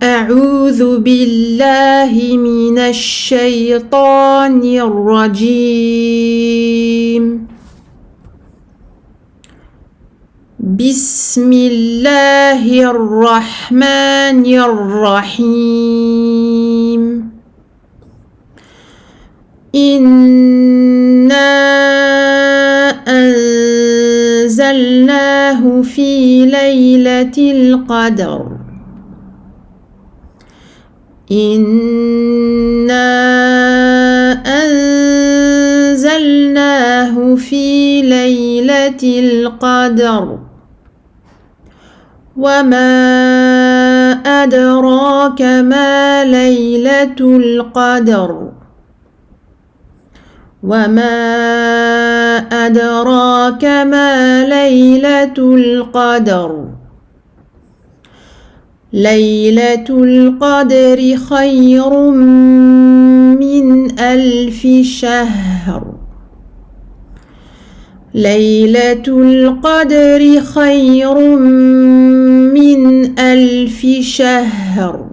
أعوذ بالله من الشيطان الرجيم بسم الله الرحمن الرحيم إنا أنزلناه في ليلة القدر إنا أنزلناه في ليلة القدر وما أدراك ما ليلة القدر وما أدراك ما ليلة القدر ليلة القدر خير من 1000 شهر ليلة القدر خير من 1000 شهر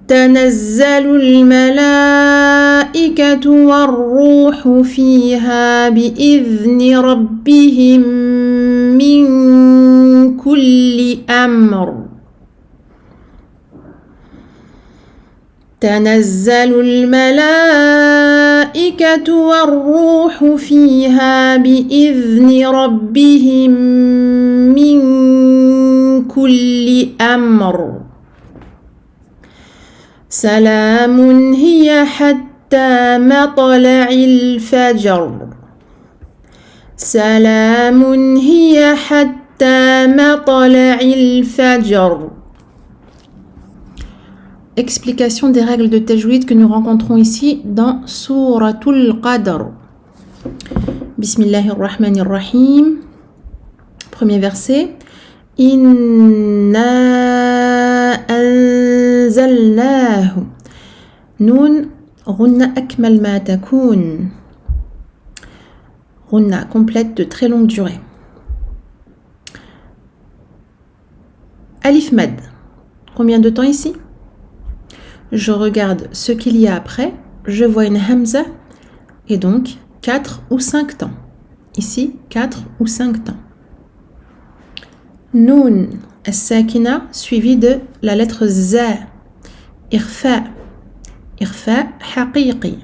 تنزل الملائكة والروح فيها بإذن ربهم من كل أمر تنزل الملائكة والروح فيها بإذن ربهم من كل أمر سلام هي حتى مطلع الفجر سلام هي حتى مطلع الفجر. Explication des règles de tajwid que nous rencontrons ici dans Souratul Qadr. Bismillahirrahmanirrahim. Premier verset. Inna anzalnahu. Nun, Ghunna akmal ma takoun. Ghunna complète de très longue durée. Alif Mad. Combien de temps ici? Je regarde ce qu'il y a après, je vois une hamza et donc 4 ou 5 temps. Ici, 4 ou 5 temps. Noun as-sakina suivi de la lettre za. Irfa. Irfa haqiqi.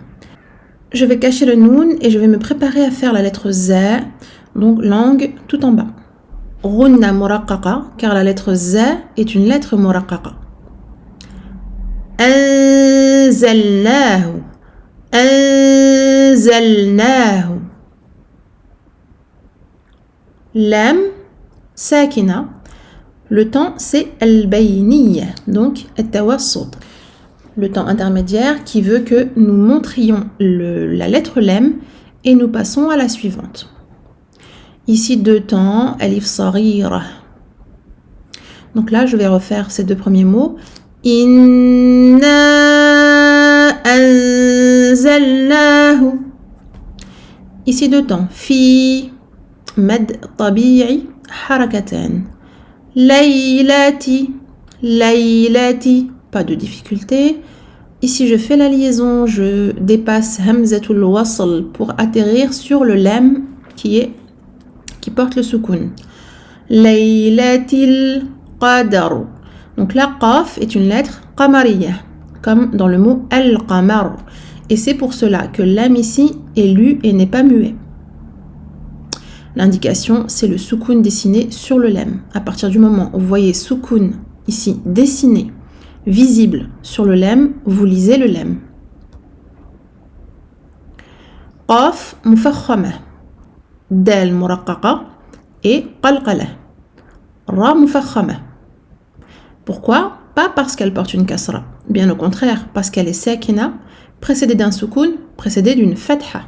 Je vais cacher le noun et je vais me préparer à faire la lettre za, donc langue tout en bas. Ghunna muraqqaqa car la lettre za est une lettre muraqqaqa. أنزلناه أنزلناه لام ساكنة. Le temps c'est al-bayniyya, donc al-tawassut. Le temps intermédiaire qui veut que nous montrions la lettre lem et nous passons à la suivante. Ici deux temps, alif sarira. Donc là je vais refaire ces deux premiers mots. Inna anzalnahu. Ici deux temps. Fi mad tabi'i harakatan. Laylati. Laylati. Pas de difficulté. Ici je fais la liaison. Je dépasse hamzatul wasl pour atterrir sur le lam qui porte le soukoun. Laylatil qadr. Donc la qaf est une lettre qamariya, comme dans le mot al-qamar. Et c'est pour cela que l'lam ici est lu et n'est pas muet. L'indication, c'est le soukoun dessiné sur le lam. À partir du moment où vous voyez soukoun ici dessiné, visible sur le lam, vous lisez le lam. Qaf mufakhama, dal muraqqaqa et qalqala. Ra mufakhama. Pourquoi? Pas parce qu'elle porte une kasra, bien au contraire, parce qu'elle est sakina, précédée d'un soukoun, précédée d'une fatha.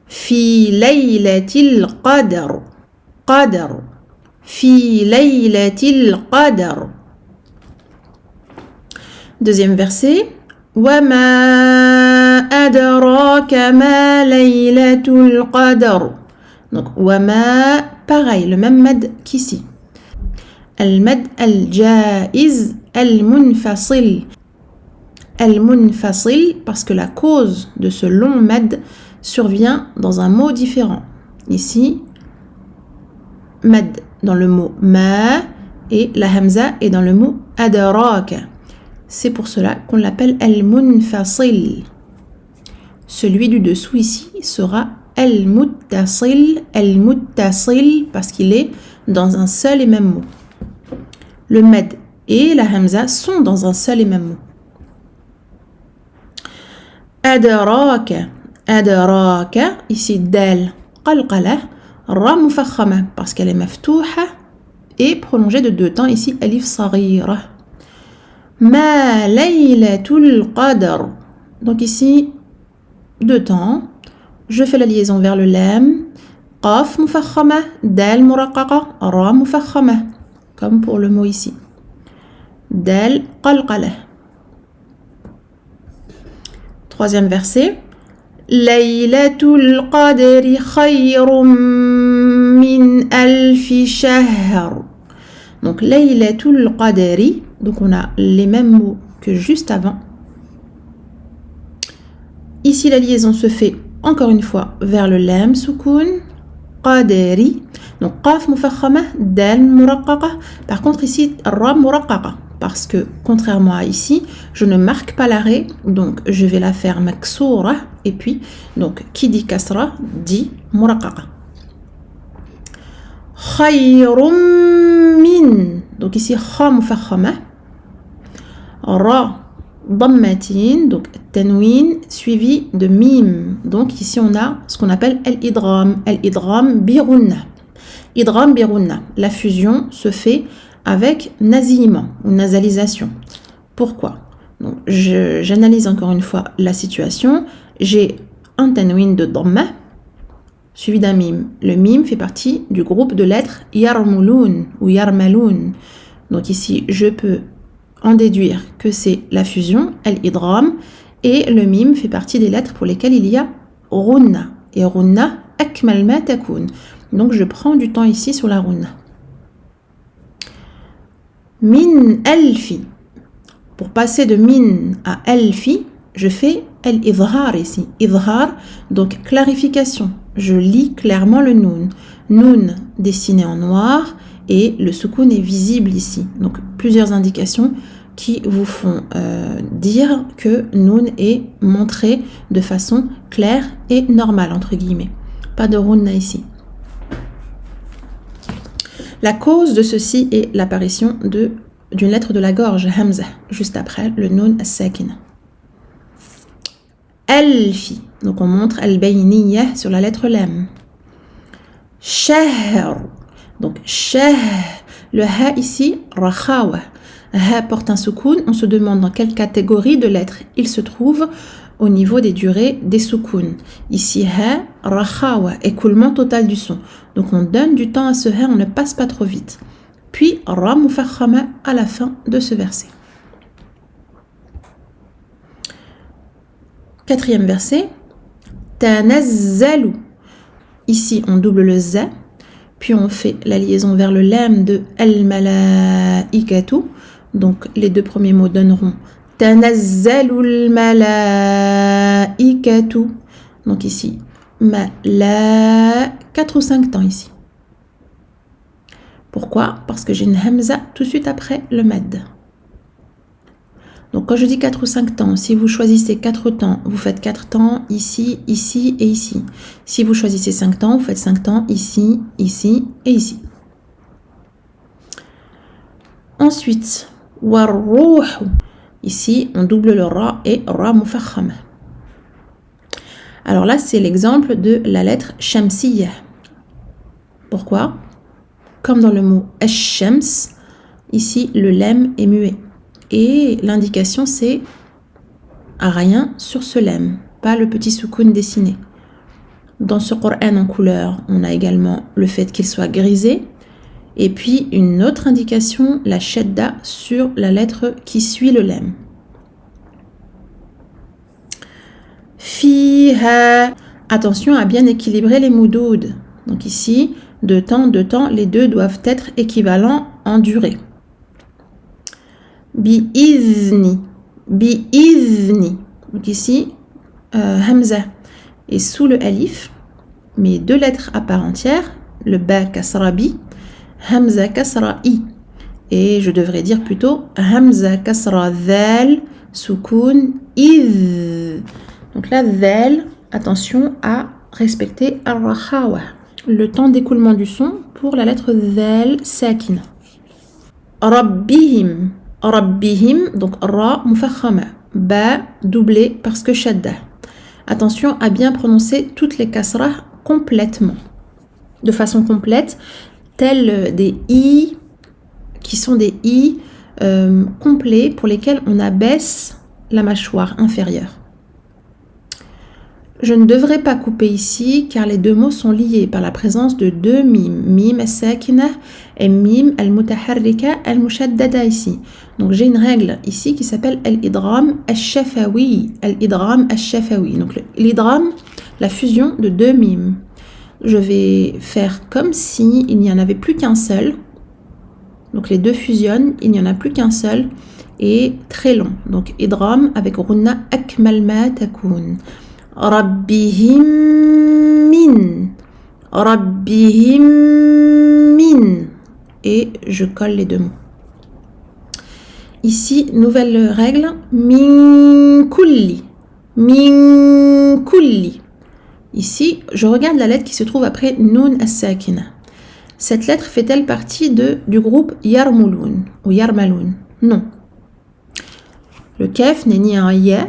Fi laylatil qadr. Qadr. Fi laylatil qadr. Deuxième verset. Wa ma adraka ma laylatul qadr. Donc, wa ma, pareil, le même mad qu'ici. المد الجائز المنفصل. المنفصل parce que la cause de ce long mad survient dans un mot différent. Ici, mad dans le mot ma et la hamza est dans le mot adraka. C'est pour cela qu'on l'appelle al-munfasil. Celui du dessous ici sera al-muttasil parce qu'il est dans un seul et même mot. Le mad et la hamza sont dans un seul et même mot. Adraka. Adraka, ici dal qalqala, ra mufakhama parce qu'elle est maftouha et prolongée de 2 temps, ici alif saghira. Ma laylatul qadr. Donc ici 2 temps. Je fais la liaison vers le lam. Qaf mufakhama, dal muraqqaqa, ra mufakhama. Comme pour le mot ici. Dal qalqala. 3e verset. Laylatul qadri khayrun min alfi shahr. Donc Laylatul qadri, donc on a les mêmes mots que juste avant. Ici la liaison se fait encore une fois vers le lam soukoun, qadri. Donc qaf mufakhama, dal muraqqaqa. Par contre ici ra muraqqaqa. Parce que, contrairement à ici, je ne marque pas l'arrêt, donc je vais la faire maksoura, et puis, donc, qui dit kasra, dit muraqqaqa. Khayrum min, donc ici, kha mufakhama, ra dammatin, donc tanwin, suivi de mim. Donc ici, on a ce qu'on appelle al-idgham birunna. Idgham birunna, la fusion se fait avec nasillement ou nasalisation. Pourquoi? Donc, j'analyse encore une fois la situation. J'ai un tanwin de dhamma suivi d'un mim. Le mim fait partie du groupe de lettres yarmulun ou yarmalun. Donc ici, je peux en déduire que c'est la fusion, al-idgham, et le mim fait partie des lettres pour lesquelles il y a runna. Et runna, akmal ma takun. Donc je prends du temps ici sur la runna. Min alfi. Pour passer de min à alfi, je fais al-idhar ici. Idhar, donc clarification. Je lis clairement le noun. Noun dessiné en noir et le soukoun est visible ici. Donc plusieurs indications qui vous font dire que noun est montré de façon claire et normale, entre guillemets. Pas de runna ici. La cause de ceci est l'apparition d'une lettre de la gorge, hamza, juste après le noun as-sakina. Alfi, donc on montre al-bayniyah sur la lettre lam. Shahr, donc shahr, le ha ici, rakhawa. Ha porte un soukoun, on se demande dans quelle catégorie de lettres il se trouve au niveau des durées des soukouns. Ici, ha, rakhawa, écoulement total du son. Donc on donne du temps à ce ha, on ne passe pas trop vite. Puis, ra mufakhama à la fin de ce verset. 4e verset. Tanazzalu. Ici, on double le za, puis on fait la liaison vers le lam de al-malaikatu. Donc les 2 premiers mots donneront Tanazzalul malaikatu. Donc ici, la 4 ou 5 temps ici. Pourquoi? Parce que j'ai une hamza tout de suite après le mad. Donc quand je dis 4 ou 5 temps, si vous choisissez 4 temps, vous faites 4 temps ici, ici et ici. Si vous choisissez 5 temps, vous faites 5 temps ici, ici et ici. Ensuite, warruh. Ici, on double le ra et ra mufakhama. Alors là, c'est l'exemple de la lettre shamsiyya. Pourquoi? Comme dans le mot ash-shams, ici, le lam est muet. Et l'indication, c'est rien sur ce lam, pas le petit soukoun dessiné. Dans ce Coran en couleur, on a également le fait qu'il soit grisé. Et puis une autre indication, la shadda sur la lettre qui suit le lam. Fiha. Attention à bien équilibrer les moudoud. Donc ici, 2 temps, les 2 doivent être équivalents endurer. Bi-izni. Bi-izni. Donc ici, Hamza est sous le alif, mais deux lettres à part entière, le ba kasra bi, Hamza kasra i. Et je devrais dire plutôt Hamza kasra dhal, soukoun iz. Donc là, dhal, attention à respecter ar-rakhawa, le temps d'écoulement du son pour la lettre dhal sakina. Rabbihim. Rabbihim, donc ra mufakhama. Ba doublé parce que shadda. Attention à bien prononcer toutes les kasrah complètement, de façon complète, tels des i qui sont des i complets pour lesquels on abaisse la mâchoire inférieure. Je ne devrais pas couper ici car les deux mots sont liés par la présence de deux mimes, mim al-sakina et mim al-mutaharrika al-mushaddada ici. Donc j'ai une règle ici qui s'appelle al-idram al-shafawi. Al-idram al-shafawi. Donc l'idram, la fusion de deux mimes. Je vais faire comme si il n'y en avait plus qu'un seul. Donc les deux fusionnent, il n'y en a plus qu'un seul et très long. Donc idram avec runna akmal ma takun. Rabbihim min. Rabbihim min. Et je colle les deux mots. Ici, nouvelle règle. Min kulli. Min kulli. Ici, je regarde la lettre qui se trouve après nun as-sakina. Cette lettre fait-elle partie du groupe yarmulun ou yarmalun? Non. Le kaf n'est ni un ya,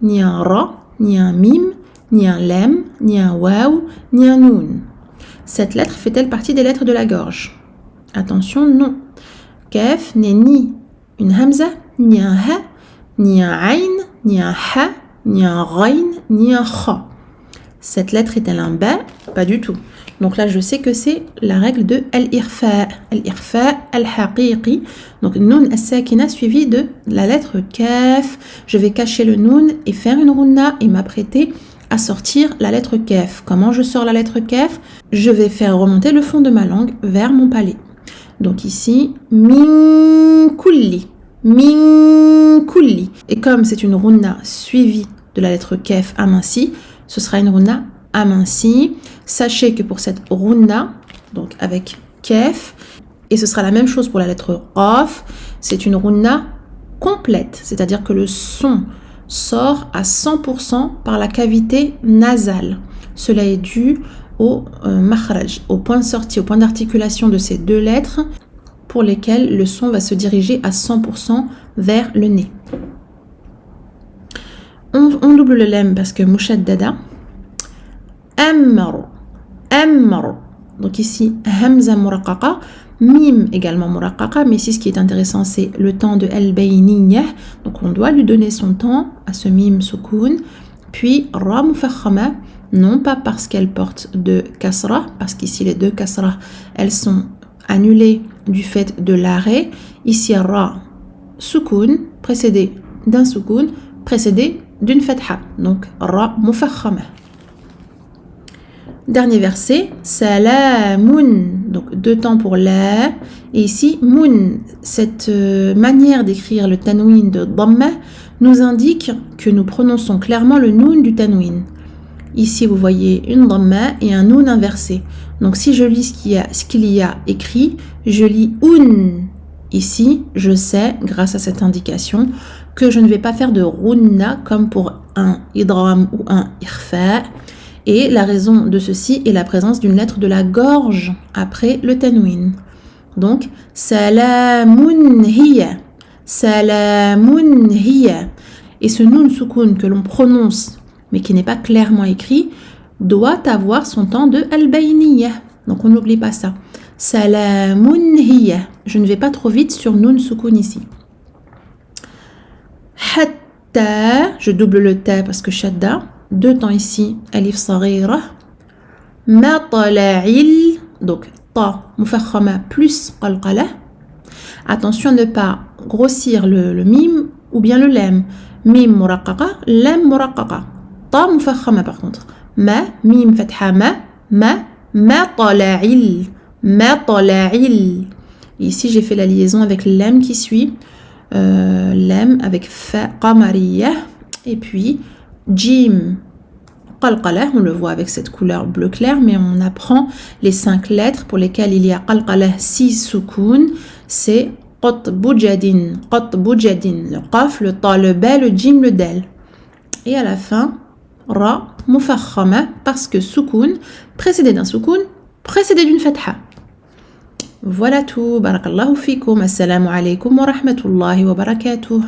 ni un ra, ni un mim, ni un lam, ni un waw, ni un noun. Cette lettre fait-elle partie des lettres de la gorge? Attention, non. Kaf n'est ni une hamza, ni un ha, ni un ayn, ni un ha, ni un ghayn, ni un kha. Cette lettre est-elle un ba? Pas du tout. Donc là, je sais que c'est la règle de al-irfa. Al-irfa al-haqiqi. Donc nun as-sakina suivi de la lettre kaf. Je vais cacher le nun et faire une runna et m'apprêter à sortir la lettre kaf. Comment je sors la lettre kaf? Je vais faire remonter le fond de ma langue vers mon palais. Donc ici, min kulli. Min kulli. Et comme c'est une runna suivie de la lettre kaf amincie, ce sera une runna amincie. Sachez que pour cette runna, donc avec kef, et ce sera la même chose pour la lettre qaf, c'est une runna complète, c'est-à-dire que le son sort à 100% par la cavité nasale. Cela est dû au makhraj, au point de sortie, au point d'articulation de ces deux lettres pour lesquelles le son va se diriger à 100% vers le nez. On double le lem parce que mushaddada. Amr. Amr. Donc ici, hamza muraqqaqa, mim également muraqqaqa, mais ici ce qui est intéressant c'est le temps de al-bayniyah. Donc on doit lui donner son temps à ce mim soukoun. Puis ra mufakhama, non pas parce qu'elle porte de kasra, parce qu'ici les deux kasra, elles sont annulées du fait de l'arrêt. Ici ra soukoun, précédé d'un soukoun, précédé d'une fatha. Donc ra mufakhama. Dernier verset, salamun, donc deux temps pour la, et ici mun. Cette manière d'écrire le tanwin de dhamma nous indique que nous prononçons clairement le noun du tanwin. Ici vous voyez une dhamma et un noun inversé. Donc si je lis ce qu'il y a écrit, je lis un. Ici, je sais, grâce à cette indication, que je ne vais pas faire de runna comme pour un idram ou un irfa. Et la raison de ceci est la présence d'une lettre de la gorge après le tanwin. Donc, salamun hiya. Salamun hiya. Et ce nun soukoun que l'on prononce, mais qui n'est pas clairement écrit, doit avoir son temps de al-bayniyah. Donc, on n'oublie pas ça. Salamun hiya. Je ne vais pas trop vite sur nun soukoun ici. Hatta. Je double le ta parce que shadda. Deux temps ici, alif saghira, matla'il, donc ta mufakhama plus qalqala. Attention à ne pas grossir le mim ou bien le lam. Mim muraqqaqa, lam muraqqaqa. Ta mufakhama par contre. Ma, mim fatha ma, matla'il, matla'il. Ici, j'ai fait la liaison avec lem qui suit. Lem avec fa qamariya. Et puis, jim qalqalah. On le voit avec cette couleur bleu clair, mais on apprend les 5 lettres pour lesquelles il y a qalqalah 6 soukoun. C'est qatbu jadin. Qatbu jadin. Le qaf, le ta, le ba, le jim, le dal. Et à la fin, ra mufakhama parce que soukoun, précédé d'un soukoun, précédé d'une fatha. Voilà tout. Barakallahu fikum. Assalamu alaikum wa rahmatullahi wa barakatuh.